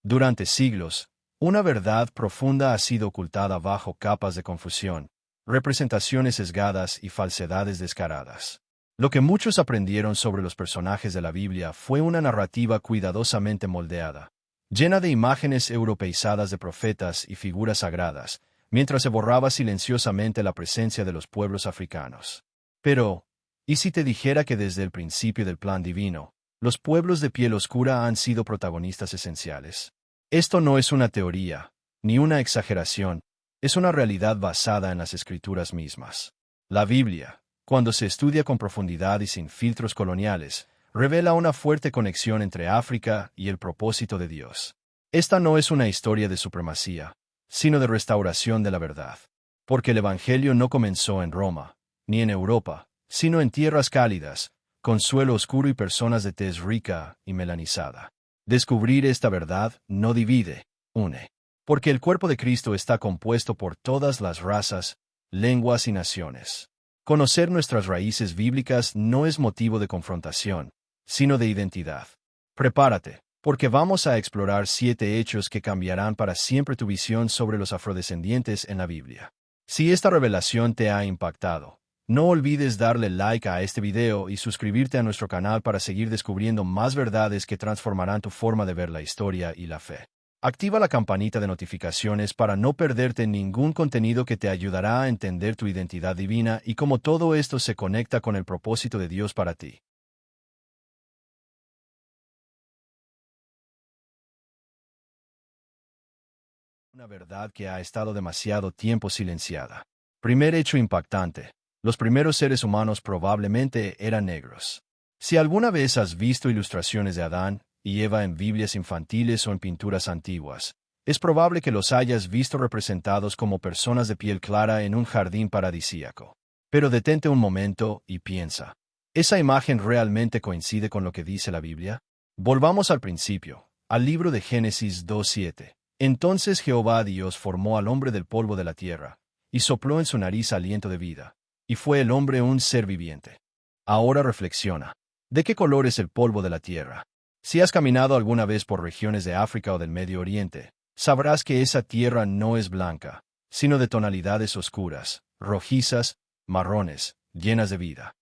Durante siglos, una verdad profunda ha sido ocultada bajo capas de confusión, representaciones sesgadas y falsedades descaradas. Lo que muchos aprendieron sobre los personajes de la Biblia fue una narrativa cuidadosamente moldeada, llena de imágenes europeizadas de profetas y figuras sagradas, mientras se borraba silenciosamente la presencia de los pueblos africanos. Pero, ¿y si te dijera que desde el principio del plan divino, los pueblos de piel oscura han sido protagonistas esenciales? Esto no es una teoría, ni una exageración, es una realidad basada en las Escrituras mismas. La Biblia, cuando se estudia con profundidad y sin filtros coloniales, revela una fuerte conexión entre África y el propósito de Dios. Esta no es una historia de supremacía, sino de restauración de la verdad. Porque el Evangelio no comenzó en Roma, ni en Europa, sino en tierras cálidas, con suelo oscuro y personas de tez rica y melanizada. Descubrir esta verdad no divide, une. Porque el cuerpo de Cristo está compuesto por todas las razas, lenguas y naciones. Conocer nuestras raíces bíblicas no es motivo de confrontación, sino de identidad. Prepárate, porque vamos a explorar 7 hechos que cambiarán para siempre tu visión sobre los afrodescendientes en la Biblia. Si esta revelación te ha impactado, no olvides darle like a este video y suscribirte a nuestro canal para seguir descubriendo más verdades que transformarán tu forma de ver la historia y la fe. Activa la campanita de notificaciones para no perderte ningún contenido que te ayudará a entender tu identidad divina y cómo todo esto se conecta con el propósito de Dios para ti. Una verdad que ha estado demasiado tiempo silenciada. Primer hecho impactante. Los primeros seres humanos probablemente eran negros. Si alguna vez has visto ilustraciones de Adán y Eva en Biblias infantiles o en pinturas antiguas, es probable que los hayas visto representados como personas de piel clara en un jardín paradisíaco. Pero detente un momento y piensa, ¿esa imagen realmente coincide con lo que dice la Biblia? Volvamos al principio, al libro de Génesis 2:7. Entonces Jehová Dios formó al hombre del polvo de la tierra, y sopló en su nariz aliento de vida, y fue el hombre un ser viviente. Ahora reflexiona. ¿De qué color es el polvo de la tierra? Si has caminado alguna vez por regiones de África o del Medio Oriente, sabrás que esa tierra no es blanca, sino de tonalidades oscuras, rojizas, marrones, llenas de vida.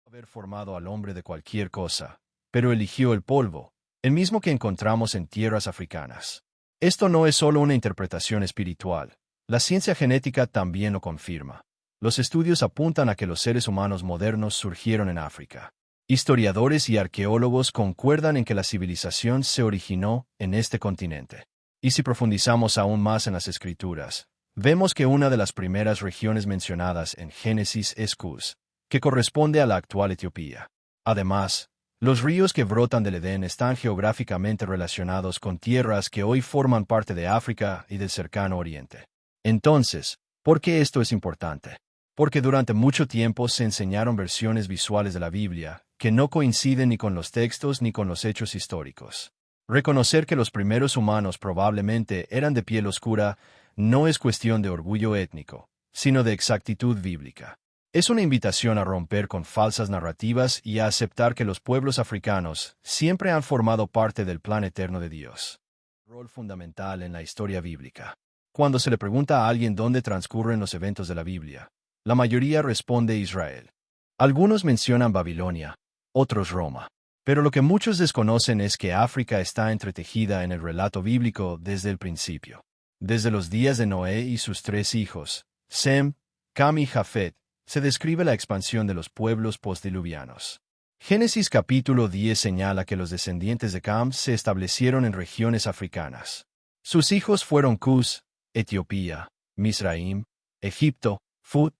Haber formado al hombre de cualquier cosa, pero eligió el polvo, el mismo que encontramos en tierras africanas. Esto no es solo una interpretación espiritual, la ciencia genética también lo confirma. Los estudios apuntan a que los seres humanos modernos surgieron en África. Historiadores y arqueólogos concuerdan en que la civilización se originó en este continente. Y si profundizamos aún más en las Escrituras, vemos que una de las primeras regiones mencionadas en Génesis es Cus, que corresponde a la actual Etiopía. Además, los ríos que brotan del Edén están geográficamente relacionados con tierras que hoy forman parte de África y del cercano Oriente. Entonces, ¿por qué esto es importante? Porque durante mucho tiempo se enseñaron versiones visuales de la Biblia que no coinciden ni con los textos ni con los hechos históricos. Reconocer que los primeros humanos probablemente eran de piel oscura no es cuestión de orgullo étnico, sino de exactitud bíblica. Es una invitación a romper con falsas narrativas y a aceptar que los pueblos africanos siempre han formado parte del plan eterno de Dios. Rol fundamental en la historia bíblica. Cuando se le pregunta a alguien dónde transcurren los eventos de la Biblia, la mayoría responde Israel. Algunos mencionan Babilonia, otros Roma. Pero lo que muchos desconocen es que África está entretejida en el relato bíblico desde el principio. Desde los días de Noé y sus 3 hijos, Sem, Cam y Jafet, se describe la expansión de los pueblos postdiluvianos. Génesis capítulo 10 señala que los descendientes de Cam se establecieron en regiones africanas. Sus hijos fueron Cus, Etiopía, Misraim, Egipto, Fut,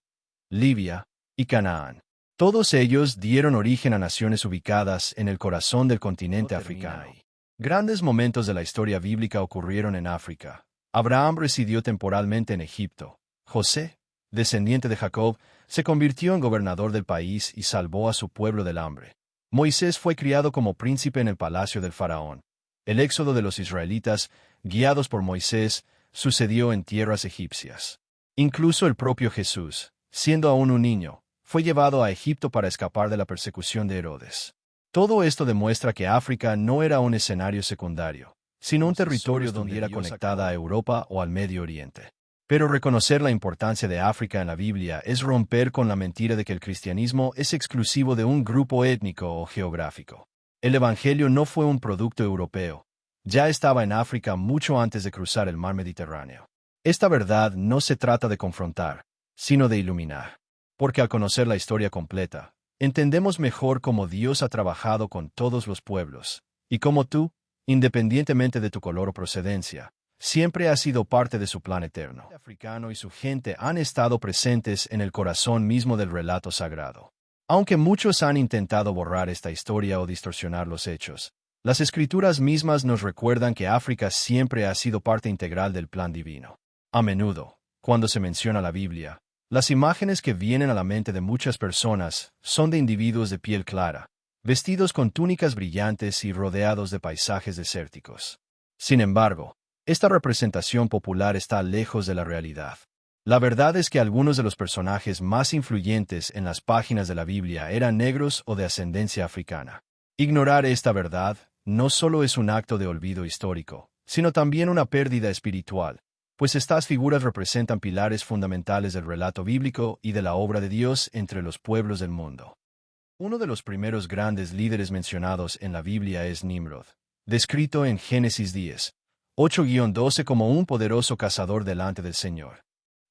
Libia y Canaán. Todos ellos dieron origen a naciones ubicadas en el corazón del continente africano. Grandes momentos de la historia bíblica ocurrieron en África. Abraham residió temporalmente en Egipto. José, descendiente de Jacob, se convirtió en gobernador del país y salvó a su pueblo del hambre. Moisés fue criado como príncipe en el palacio del faraón. El éxodo de los israelitas, guiados por Moisés, sucedió en tierras egipcias. Incluso el propio Jesús, siendo aún un niño, fue llevado a Egipto para escapar de la persecución de Herodes. Todo esto demuestra que África no era un escenario secundario, sino un territorio donde estuviera conectada a Europa o al Medio Oriente. Pero reconocer la importancia de África en la Biblia es romper con la mentira de que el cristianismo es exclusivo de un grupo étnico o geográfico. El Evangelio no fue un producto europeo. Ya estaba en África mucho antes de cruzar el mar Mediterráneo. Esta verdad no se trata de confrontar, sino de iluminar. Porque al conocer la historia completa, entendemos mejor cómo Dios ha trabajado con todos los pueblos, y cómo tú, independientemente de tu color o procedencia, siempre has sido parte de su plan eterno. El africano y su gente han estado presentes en el corazón mismo del relato sagrado. Aunque muchos han intentado borrar esta historia o distorsionar los hechos, las Escrituras mismas nos recuerdan que África siempre ha sido parte integral del plan divino. A menudo, cuando se menciona la Biblia, las imágenes que vienen a la mente de muchas personas son de individuos de piel clara, vestidos con túnicas brillantes y rodeados de paisajes desérticos. Sin embargo, esta representación popular está lejos de la realidad. La verdad es que algunos de los personajes más influyentes en las páginas de la Biblia eran negros o de ascendencia africana. Ignorar esta verdad no solo es un acto de olvido histórico, sino también una pérdida espiritual, pues estas figuras representan pilares fundamentales del relato bíblico y de la obra de Dios entre los pueblos del mundo. Uno de los primeros grandes líderes mencionados en la Biblia es Nimrod, descrito en Génesis 10, 8-12 como un poderoso cazador delante del Señor.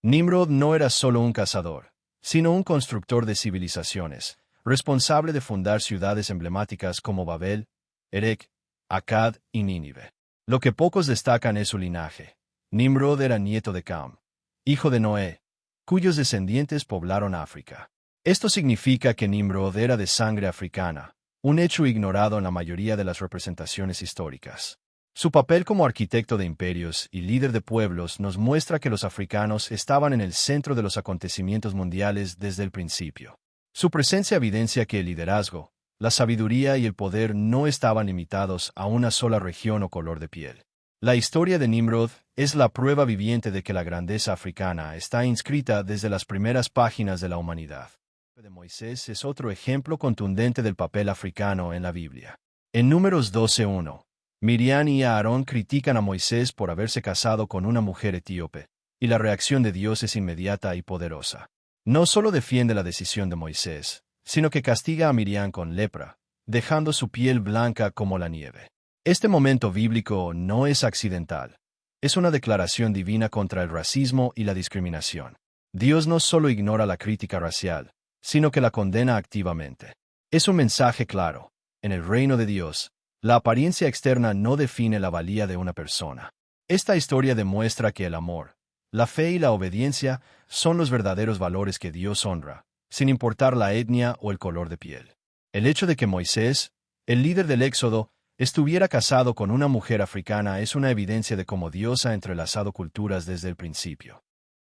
Nimrod no era solo un cazador, sino un constructor de civilizaciones, responsable de fundar ciudades emblemáticas como Babel, Erech, Akkad y Nínive. Lo que pocos destacan es su linaje. Nimrod era nieto de Cam, hijo de Noé, cuyos descendientes poblaron África. Esto significa que Nimrod era de sangre africana, un hecho ignorado en la mayoría de las representaciones históricas. Su papel como arquitecto de imperios y líder de pueblos nos muestra que los africanos estaban en el centro de los acontecimientos mundiales desde el principio. Su presencia evidencia que el liderazgo, la sabiduría y el poder no estaban limitados a una sola región o color de piel. La historia de Nimrod es la prueba viviente de que la grandeza africana está inscrita desde las primeras páginas de la humanidad. De Moisés es otro ejemplo contundente del papel africano en la Biblia. En Números 12:1, Miriam y Aarón critican a Moisés por haberse casado con una mujer etíope, y la reacción de Dios es inmediata y poderosa. No solo defiende la decisión de Moisés, sino que castiga a Miriam con lepra, dejando su piel blanca como la nieve. Este momento bíblico no es accidental. Es una declaración divina contra el racismo y la discriminación. Dios no solo ignora la crítica racial, sino que la condena activamente. Es un mensaje claro. En el reino de Dios, la apariencia externa no define la valía de una persona. Esta historia demuestra que el amor, la fe y la obediencia son los verdaderos valores que Dios honra, sin importar la etnia o el color de piel. El hecho de que Moisés, el líder del Éxodo, estuviera casado con una mujer africana es una evidencia de cómo Dios ha entrelazado culturas desde el principio.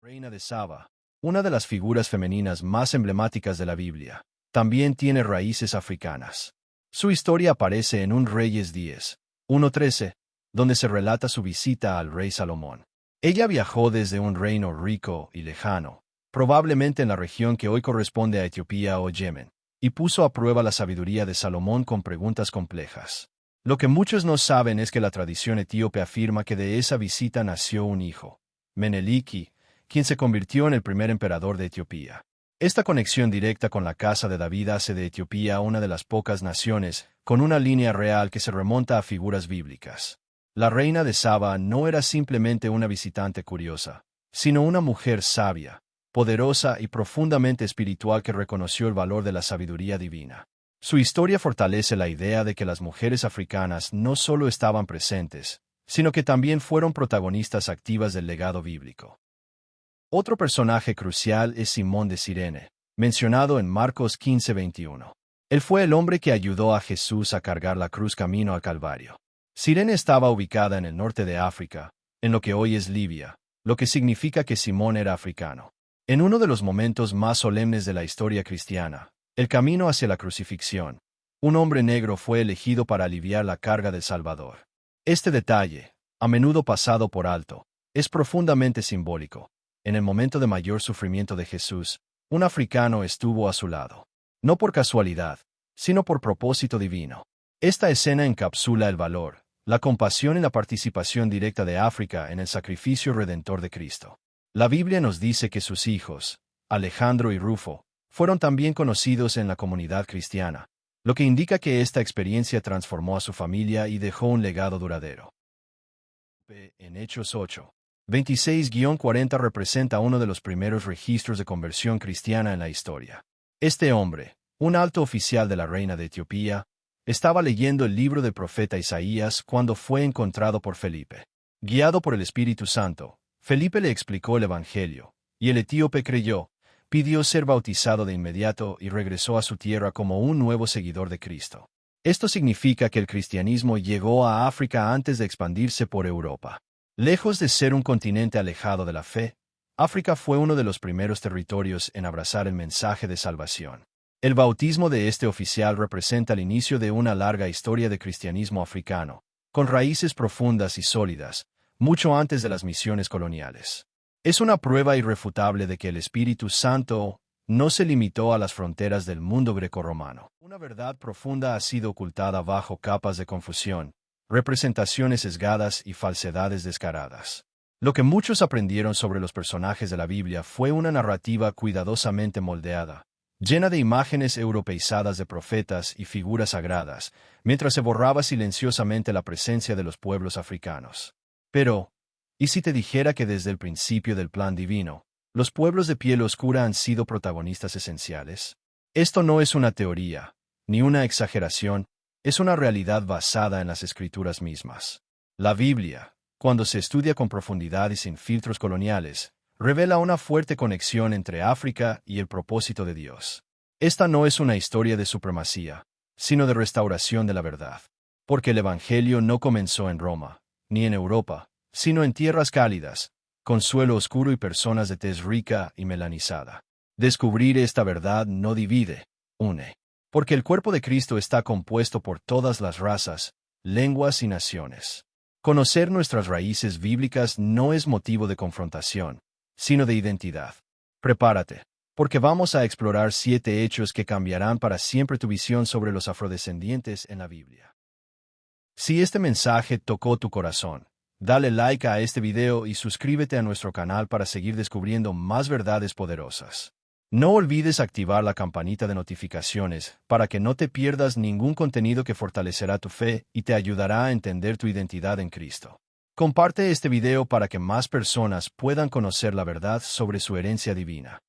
Reina de Saba, una de las figuras femeninas más emblemáticas de la Biblia, también tiene raíces africanas. Su historia aparece en un Reyes 10, 1-13, donde se relata su visita al rey Salomón. Ella viajó desde un reino rico y lejano, probablemente en la región que hoy corresponde a Etiopía o Yemen, y puso a prueba la sabiduría de Salomón con preguntas complejas. Lo que muchos no saben es que la tradición etíope afirma que de esa visita nació un hijo, Meneliki, quien se convirtió en el primer emperador de Etiopía. Esta conexión directa con la casa de David hace de Etiopía una de las pocas naciones con una línea real que se remonta a figuras bíblicas. La reina de Saba no era simplemente una visitante curiosa, sino una mujer sabia, poderosa y profundamente espiritual que reconoció el valor de la sabiduría divina. Su historia fortalece la idea de que las mujeres africanas no solo estaban presentes, sino que también fueron protagonistas activas del legado bíblico. Otro personaje crucial es Simón de Cirene, mencionado en Marcos 15:21. Él fue el hombre que ayudó a Jesús a cargar la cruz camino al Calvario. Cirene estaba ubicada en el norte de África, en lo que hoy es Libia, lo que significa que Simón era africano. En uno de los momentos más solemnes de la historia cristiana, el camino hacia la crucifixión, un hombre negro fue elegido para aliviar la carga del Salvador. Este detalle, a menudo pasado por alto, es profundamente simbólico. En el momento de mayor sufrimiento de Jesús, un africano estuvo a su lado. No por casualidad, sino por propósito divino. Esta escena encapsula el valor, la compasión y la participación directa de África en el sacrificio redentor de Cristo. La Biblia nos dice que sus hijos, Alejandro y Rufo, fueron también conocidos en la comunidad cristiana, lo que indica que esta experiencia transformó a su familia y dejó un legado duradero. En Hechos 8, 26-40 representa uno de los primeros registros de conversión cristiana en la historia. Este hombre, un alto oficial de la reina de Etiopía, estaba leyendo el libro del profeta Isaías cuando fue encontrado por Felipe. Guiado por el Espíritu Santo, Felipe le explicó el Evangelio, y el etíope creyó, pidió ser bautizado de inmediato y regresó a su tierra como un nuevo seguidor de Cristo. Esto significa que el cristianismo llegó a África antes de expandirse por Europa. Lejos de ser un continente alejado de la fe, África fue uno de los primeros territorios en abrazar el mensaje de salvación. El bautismo de este oficial representa el inicio de una larga historia de cristianismo africano, con raíces profundas y sólidas, mucho antes de las misiones coloniales. Es una prueba irrefutable de que el Espíritu Santo no se limitó a las fronteras del mundo grecorromano. Una verdad profunda ha sido ocultada bajo capas de confusión, representaciones sesgadas y falsedades descaradas. Lo que muchos aprendieron sobre los personajes de la Biblia fue una narrativa cuidadosamente moldeada, llena de imágenes europeizadas de profetas y figuras sagradas, mientras se borraba silenciosamente la presencia de los pueblos africanos. Pero, ¿y si te dijera que desde el principio del plan divino, los pueblos de piel oscura han sido protagonistas esenciales? Esto no es una teoría, ni una exageración, es una realidad basada en las Escrituras mismas. La Biblia, cuando se estudia con profundidad y sin filtros coloniales, revela una fuerte conexión entre África y el propósito de Dios. Esta no es una historia de supremacía, sino de restauración de la verdad. Porque el Evangelio no comenzó en Roma, ni en Europa, sino en tierras cálidas, con suelo oscuro y personas de tez rica y melanizada. Descubrir esta verdad no divide, une. Porque el cuerpo de Cristo está compuesto por todas las razas, lenguas y naciones. Conocer nuestras raíces bíblicas no es motivo de confrontación, sino de identidad. Prepárate, porque vamos a explorar 7 hechos que cambiarán para siempre tu visión sobre los afrodescendientes en la Biblia. Si este mensaje tocó tu corazón, dale like a este video y suscríbete a nuestro canal para seguir descubriendo más verdades poderosas. No olvides activar la campanita de notificaciones para que no te pierdas ningún contenido que fortalecerá tu fe y te ayudará a entender tu identidad en Cristo. Comparte este video para que más personas puedan conocer la verdad sobre su herencia divina.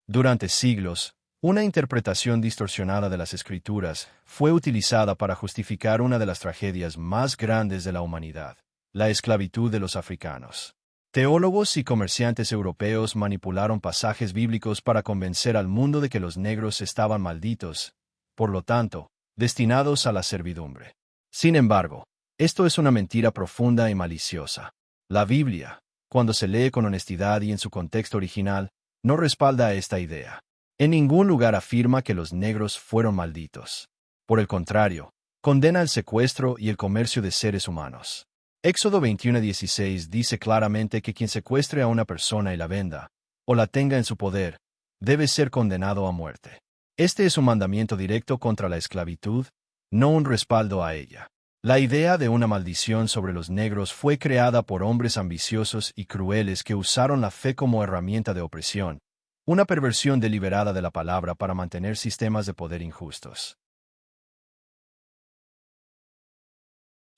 Durante siglos, una interpretación distorsionada de las Escrituras fue utilizada para justificar una de las tragedias más grandes de la humanidad: la esclavitud de los africanos. Teólogos y comerciantes europeos manipularon pasajes bíblicos para convencer al mundo de que los negros estaban malditos, por lo tanto, destinados a la servidumbre. Sin embargo, esto es una mentira profunda y maliciosa. La Biblia, cuando se lee con honestidad y en su contexto original, no respalda esta idea. En ningún lugar afirma que los negros fueron malditos. Por el contrario, condena el secuestro y el comercio de seres humanos. Éxodo 21:16 dice claramente que quien secuestre a una persona y la venda, o la tenga en su poder, debe ser condenado a muerte. Este es un mandamiento directo contra la esclavitud, no un respaldo a ella. La idea de una maldición sobre los negros fue creada por hombres ambiciosos y crueles que usaron la fe como herramienta de opresión, una perversión deliberada de la palabra para mantener sistemas de poder injustos.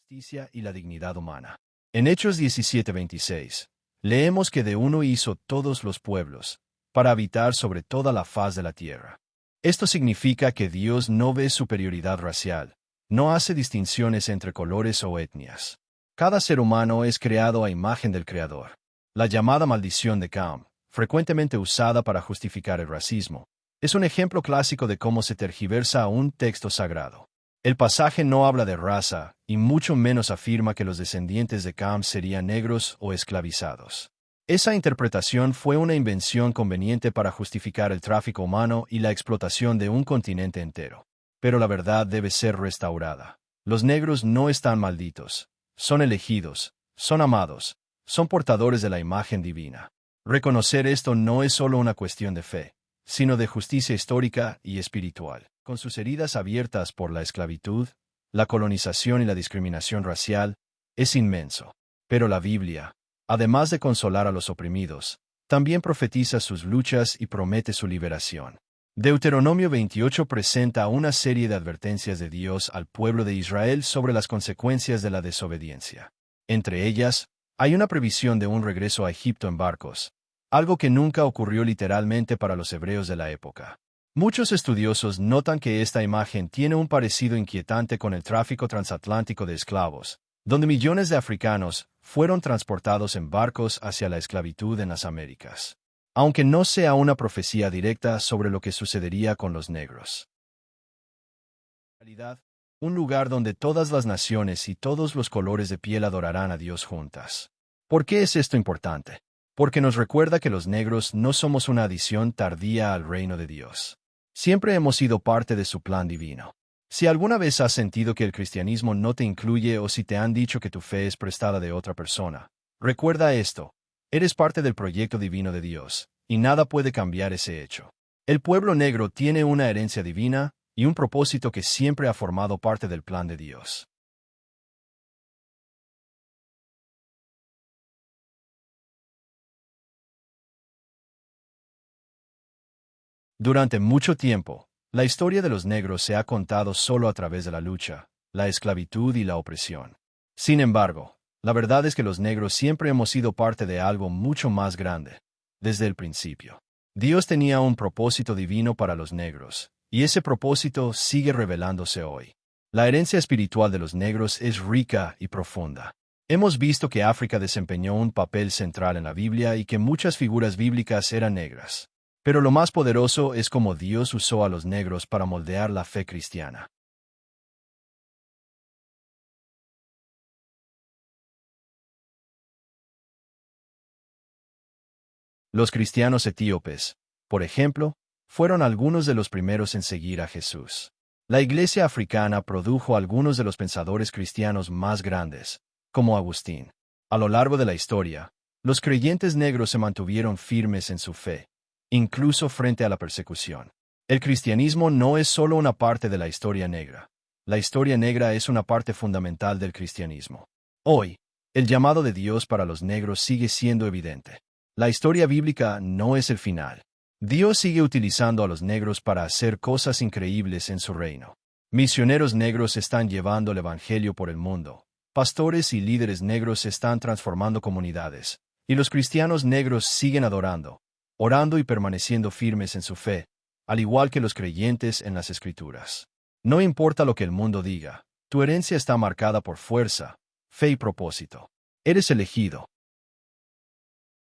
Justicia y la dignidad humana. En Hechos 17:26, leemos que de uno hizo todos los pueblos, para habitar sobre toda la faz de la tierra. Esto significa que Dios no ve superioridad racial, no hace distinciones entre colores o etnias. Cada ser humano es creado a imagen del Creador. La llamada maldición de Cam, frecuentemente usada para justificar el racismo, es un ejemplo clásico de cómo se tergiversa un texto sagrado. El pasaje no habla de raza, y mucho menos afirma que los descendientes de Cam serían negros o esclavizados. Esa interpretación fue una invención conveniente para justificar el tráfico humano y la explotación de un continente entero. Pero la verdad debe ser restaurada. Los negros no están malditos, son elegidos, son amados, son portadores de la imagen divina. Reconocer esto no es solo una cuestión de fe, sino de justicia histórica y espiritual. Con sus heridas abiertas por la esclavitud, la colonización y la discriminación racial, es inmenso. Pero la Biblia, además de consolar a los oprimidos, también profetiza sus luchas y promete su liberación. Deuteronomio 28 presenta una serie de advertencias de Dios al pueblo de Israel sobre las consecuencias de la desobediencia. Entre ellas, hay una previsión de un regreso a Egipto en barcos, algo que nunca ocurrió literalmente para los hebreos de la época. Muchos estudiosos notan que esta imagen tiene un parecido inquietante con el tráfico transatlántico de esclavos, donde millones de africanos fueron transportados en barcos hacia la esclavitud en las Américas, aunque no sea una profecía directa sobre lo que sucedería con los negros. En realidad, un lugar donde todas las naciones y todos los colores de piel adorarán a Dios juntas. ¿Por qué es esto importante? Porque nos recuerda que los negros no somos una adición tardía al reino de Dios. Siempre hemos sido parte de su plan divino. Si alguna vez has sentido que el cristianismo no te incluye o si te han dicho que tu fe es prestada de otra persona, recuerda esto: eres parte del proyecto divino de Dios, y nada puede cambiar ese hecho. El pueblo negro tiene una herencia divina y un propósito que siempre ha formado parte del plan de Dios. Durante mucho tiempo, la historia de los negros se ha contado solo a través de la lucha, la esclavitud y la opresión. Sin embargo, la verdad es que los negros siempre hemos sido parte de algo mucho más grande, desde el principio. Dios tenía un propósito divino para los negros, y ese propósito sigue revelándose hoy. La herencia espiritual de los negros es rica y profunda. Hemos visto que África desempeñó un papel central en la Biblia y que muchas figuras bíblicas eran negras. Pero lo más poderoso es cómo Dios usó a los negros para moldear la fe cristiana. Los cristianos etíopes, por ejemplo, fueron algunos de los primeros en seguir a Jesús. La iglesia africana produjo algunos de los pensadores cristianos más grandes, como Agustín. A lo largo de la historia, los creyentes negros se mantuvieron firmes en su fe, incluso frente a la persecución. El cristianismo no es solo una parte de la historia negra. La historia negra es una parte fundamental del cristianismo. Hoy, el llamado de Dios para los negros sigue siendo evidente. La historia bíblica no es el final. Dios sigue utilizando a los negros para hacer cosas increíbles en su reino. Misioneros negros están llevando el evangelio por el mundo. Pastores y líderes negros están transformando comunidades. Y los cristianos negros siguen adorando, orando y permaneciendo firmes en su fe, al igual que los creyentes en las Escrituras. No importa lo que el mundo diga, tu herencia está marcada por fuerza, fe y propósito. Eres elegido.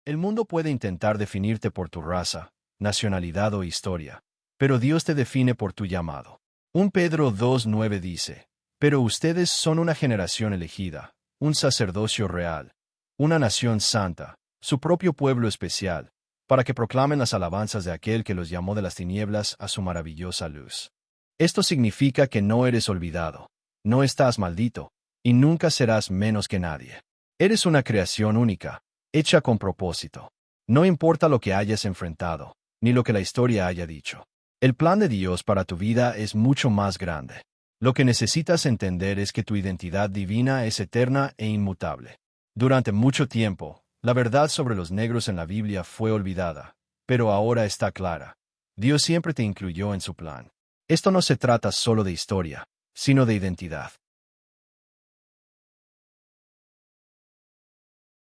El mundo puede intentar definirte por tu raza, nacionalidad o historia, pero Dios te define por tu llamado. 1 Pedro 2:9 dice: pero ustedes son una generación elegida, un sacerdocio real, una nación santa, su propio pueblo especial, para que proclamen las alabanzas de aquel que los llamó de las tinieblas a su maravillosa luz. Esto significa que no eres olvidado, no estás maldito, y nunca serás menos que nadie. Eres una creación única, hecha con propósito. No importa lo que hayas enfrentado, ni lo que la historia haya dicho. El plan de Dios para tu vida es mucho más grande. Lo que necesitas entender es que tu identidad divina es eterna e inmutable. Durante mucho tiempo, la verdad sobre los negros en la Biblia fue olvidada, pero ahora está clara. Dios siempre te incluyó en su plan. Esto no se trata solo de historia, sino de identidad.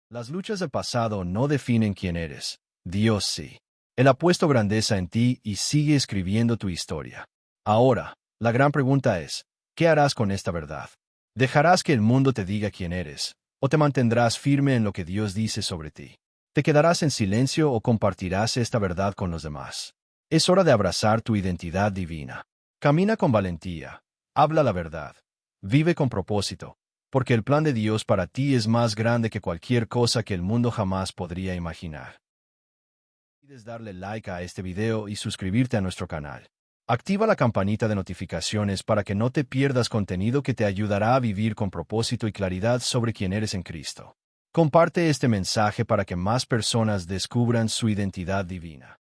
Las luchas del pasado no definen quién eres. Dios sí. Él ha puesto grandeza en ti y sigue escribiendo tu historia. Ahora, la gran pregunta es, ¿qué harás con esta verdad? ¿Dejarás que el mundo te diga quién eres, o te mantendrás firme en lo que Dios dice sobre ti? ¿Te quedarás en silencio o compartirás esta verdad con los demás? Es hora de abrazar tu identidad divina. Camina con valentía. Habla la verdad. Vive con propósito, porque el plan de Dios para ti es más grande que cualquier cosa que el mundo jamás podría imaginar. No olvides darle like a este video y suscribirte a nuestro canal. Activa la campanita de notificaciones para que no te pierdas contenido que te ayudará a vivir con propósito y claridad sobre quién eres en Cristo. Comparte este mensaje para que más personas descubran su identidad divina.